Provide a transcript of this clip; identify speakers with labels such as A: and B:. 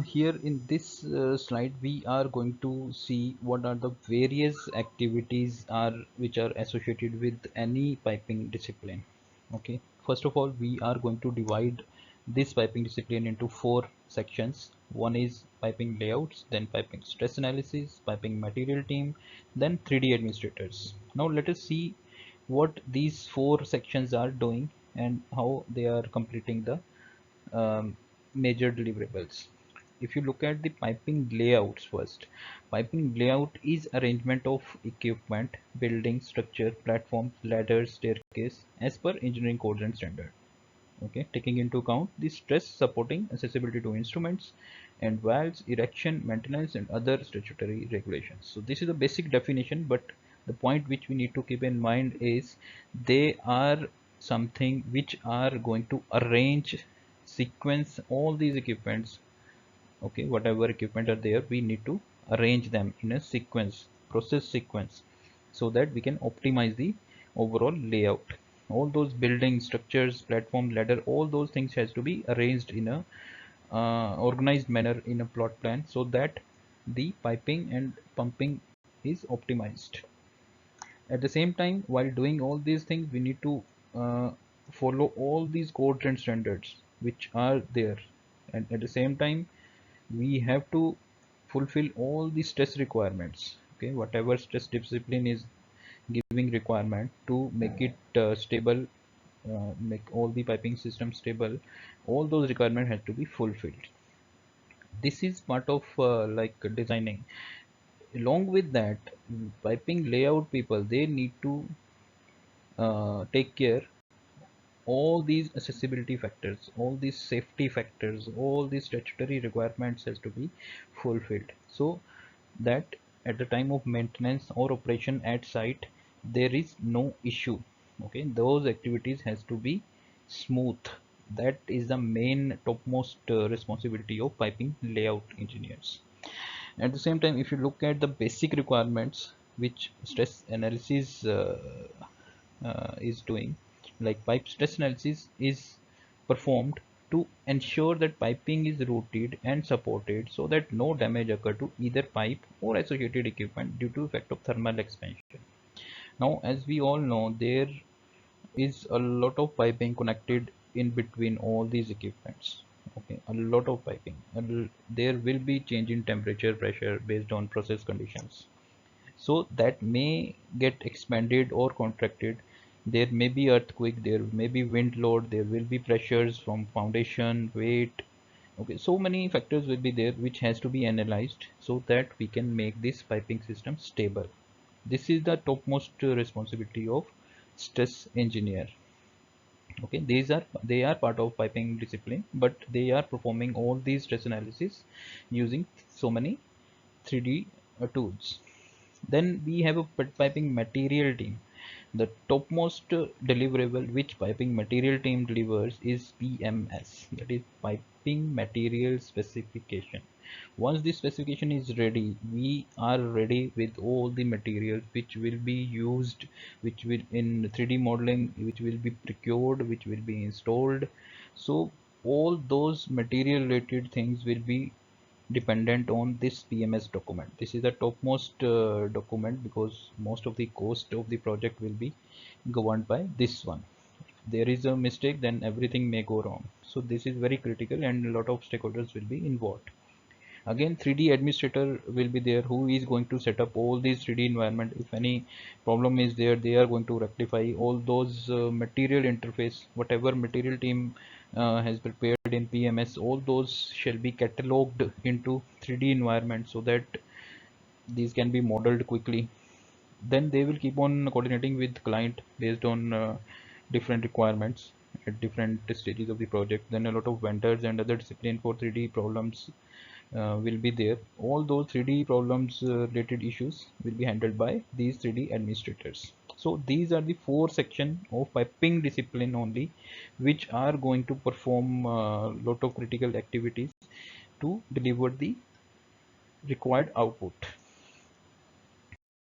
A: Here in this slide, we are going to see what are the various activities are which are associated with any piping discipline. Okay, first of all, we are going to divide this piping discipline into four sections. One is piping layouts, then piping stress analysis, piping material team, then 3D administrators. Now let us see what these four sections are doing and how they are completing the major deliverables. If you look at the piping layouts first, piping layout is arrangement of equipment, building structure, platforms, ladders, staircase as per engineering codes and standard. Okay, taking into account the stress supporting accessibility to instruments and valves, erection, maintenance, and other statutory regulations. So this is a basic definition, but the point which we need to keep in mind is they are something which are going to arrange, sequence all these equipments. Okay, whatever equipment are there, we need to arrange them in a sequence, process sequence, so that we can optimize the overall layout. All those building structures, platform, ladder, all those things has to be arranged in a organized manner in a plot plan, so that the piping and pumping is optimized. At the same time, while doing all these things, we need to uh, follow all these codes and standards which are there, and at the same time we have to fulfill all the stress requirements. Okay, whatever stress discipline is giving requirement to make it stable, make all the piping system stable, all those requirements have to be fulfilled. This is part of like designing. Along with that, piping layout people, they need to take care all these accessibility factors, all these safety factors, all these statutory requirements has to be fulfilled, so that at the time of maintenance or operation at site there is no issue. Okay, those activities has to be smooth. That is the main topmost responsibility of piping layout engineers. At the same time, if you look at the basic requirements which stress analysis is doing, like pipe stress analysis is performed to ensure that piping is routed and supported so that no damage occur to either pipe or associated equipment due to effect of thermal expansion. Now, as we all know, there is a lot of piping connected in between all these equipments. Okay, a lot of piping. There will be change in temperature, pressure based on process conditions, so that may get expanded or contracted. There may be earthquake, there may be wind load, there will be pressures from foundation, weight. Okay, so many factors will be there which has to be analyzed so that we can make this piping system stable. This is the topmost responsibility of stress engineer. Okay, they are part of piping discipline, but they are performing all these stress analysis using so many 3D tools. Then we have a piping material team. The topmost deliverable which piping material team delivers is PMS, that is piping material specification. Once this specification is ready, we are ready with all the materials which will be used, which will in 3D modeling, which will be procured, which will be installed. So all those material related things will be dependent on this PMS document. This is the topmost document because most of the cost of the project will be governed by this one. If there is a mistake, then everything may go wrong. So this is very critical and a lot of stakeholders will be involved. Again, 3D administrator will be there who is going to set up all these 3D environment. If any problem is there, they are going to rectify all those material interface, whatever material team has prepared in PMS, all those shall be cataloged into 3D environment so that these can be modeled quickly. Then they will keep on coordinating with client based on different requirements at different stages of the project. Then a lot of vendors and other discipline for 3D problems will be there. All those 3D problems related issues will be handled by these 3D administrators. So these are the four sections of piping discipline only, which are going to perform a lot of critical activities to deliver the required output.